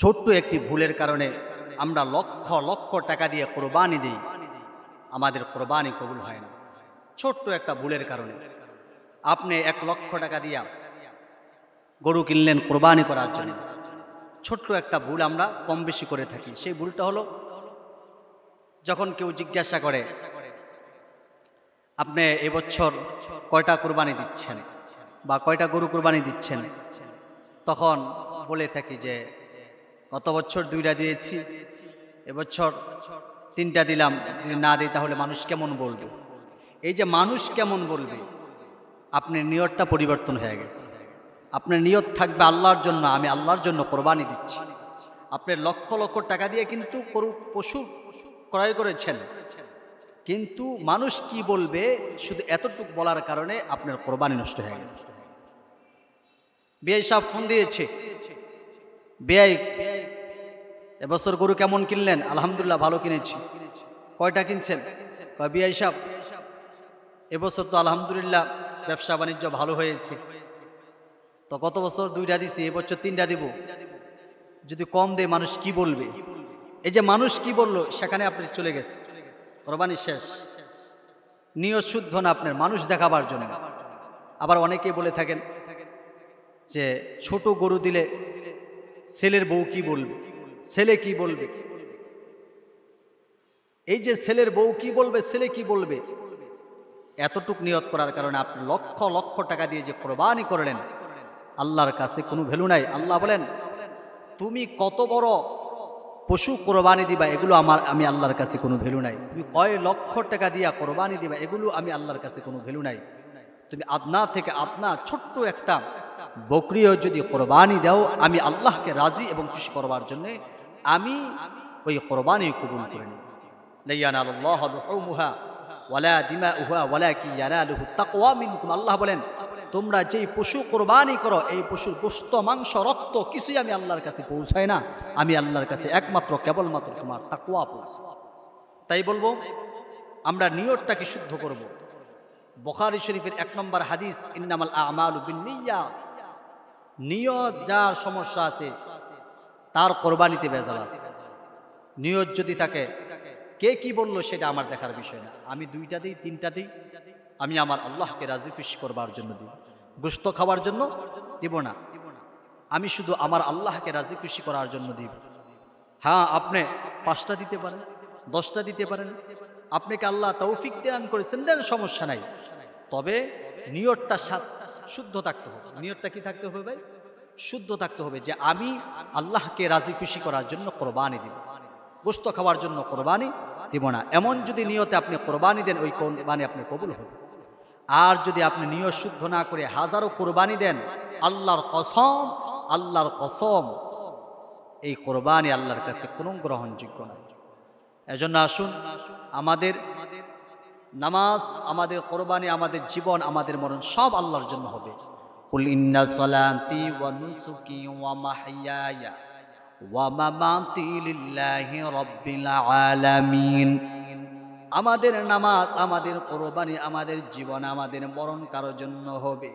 ছোট্ট একটি ভুলের কারণে আমরা লক্ষ লক্ষ টাকা দিয়ে কোরবানি দিই, আমাদের কোরবানি কবুল হয় না। ছোট্ট একটা ভুলের কারণে আপনি 1,00,000 টাকা দিয়া গরু কিনলেন কোরবানি করার জন্য। ছোট্ট একটা ভুল আমরা কম বেশি করে থাকি। সেই ভুলটা হলো, যখন কেউ জিজ্ঞাসা করে আপনি এবছর কয়টা কোরবানি দিচ্ছেন বা কয়টা গরু কোরবানি দিচ্ছেন, তখন বলে থাকি যে গত বছর 2টা দিয়েছি, এবছর 3টা দিলাম, যদি না দিই তাহলে মানুষ কেমন বলবে। এই যে মানুষ কেমন বলবে, আপনার নিয়তটা পরিবর্তন হয়ে গেছে। আপনার নিয়ত থাকবে আল্লাহর জন্য, আমি আল্লাহর জন্য কোরবানি দিচ্ছি। আপনি লক্ষ লক্ষ টাকা দিয়ে কিন্তু পশু ক্রয় করেছেন, কিন্তু মানুষ কি বলবে শুধু এতটুকু বলার কারণে আপনার কোরবানি নষ্ট হয়ে গেছে। বিআই সাহেব ফোন দিয়েছে, বিআই এবছর গরু কেমন কিনলেন? আলহামদুলিল্লাহ ভালো কিনেছি। কয়টা কিনছেন? কয় বিআই সাহেব এবছর তো আলহামদুলিল্লাহ ব্যবসা বাণিজ্য ভালো হয়েছে, তো গত বছর 2টা দিছি, এবছর 3টা দিব, যদি কম দেয় মানুষ কি বলবে। এই যে মানুষ কি বললো, সেখানে আপনি চলে গেছে, কোরবানি শেষ। নিয়ত শুদ্ধ না আপনার, মানুষ দেখাবার জন্য। আবার অনেকেই বলে থাকেন যে ছোট গরু দিলে ছেলের বউ কি বলবে, ছেলে কি বলবে। এই যে ছেলের বউ কি বলবে, ছেলে কি বলবে, এতটুক নিয়ত করার কারণে আপনি লক্ষ লক্ষ টাকা দিয়ে যে কোরবানি করলেন, আল্লাহর কাছে কোনো ভ্যালু নাই। আল্লাহ বলেন, তুমি কত বড় পশু কোরবানি দিবা, এগুলো আমি আল্লাহর কাছে কোনো ভ্যালু নাই। তুমি কয় লক্ষ টাকা দিয়া কোরবানি দিবা, এগুলো আমি আল্লাহর কাছে কোনো ভ্যালু নাই। তুমি আদনা থেকে আদনা ছোট্ট একটা বকরিও যদি কোরবানি দাও, আমি আল্লাহকে রাজি এবং খুশি করবার জন্য আমি ওই কোরবানি কবুল করে নিই। লা ইয়ানালুল্লাহু লুহুমুহা ওয়ালা দিমাউহা ওয়ালাকিন ইয়ানালুহু তাকওয়া মিনকুম। আল্লাহ বলেন, তোমরা যেই পশু কোরবানি করো, এই পশুর গোশত, মাংস, রক্ত কিছুই আমি আল্লাহর কাছে পৌঁছায় না। আমি আল্লাহর কাছে একমাত্র কেবলমাত্র তোমার তাকওয়া পৌঁছায়। তাই বলবো, আমরা নিয়তটাকে শুদ্ধ করব। বুখারী শরীফের 1 নম্বর হাদিস, ইন্নামাল আমালু বিন্নিয়াত। নিয়ত যার সমস্যা আছে তার কোরবানিতে ভেজাল আছে। নিয়ত যদি থাকে, কে কি বললো সেটা আমার দেখার বিষয় না। আমি 2টা দিই, 3টা দিই, আমি আমার আল্লাহকে রাজি খুশি করবার জন্য দিব, গোশত খাওয়ার জন্য দিব না। আমি শুধু আমার আল্লাহকে রাজি খুশি করার জন্য দিব। হ্যাঁ, আপনি 5টা দিতে পারেন, 10টা দিতে পারেন, আপনাকে আল্লাহ তৌফিক দান করেছেন, দেন, সমস্যা নাই। তবে নিয়তটা শুদ্ধ থাকতে হবে। নিয়তটা কি থাকতে হবে ভাই? শুদ্ধ থাকতে হবে, যে আমি আল্লাহকে রাজি খুশি করার জন্য কোরবানি দিব, গোশত খাওয়ার জন্য কোরবানি দিব না। এমন যদি নিয়তে আপনি কোরবানি দেন, ওই কোরবানি আপনি কবুল হবে। আর যদি আপনি নিয়ত শুদ্ধ না করে হাজারো কোরবানি দেন, আল্লাহর কসম, আল্লাহর কসম, এই কোরবানি আল্লাহর কাছে কোনো গ্রহণযোগ্য নয়। এজন্য আসুন, আমাদের নামাজ, আমাদের কোরবানি, আমাদের জীবন, আমাদের মরণ সব আল্লাহর জন্য হবে। কুল ইন্না সলাতি ওয়া নুসুকি ওয়া মাহইয়ায়া ওয়া মামাতি লিল্লাহি রাব্বিল আলামিন। আমাদের নামাজ, আমাদের কোরবানি, আমাদের জীবন, আমাদের মরণ কারোর জন্য হবে।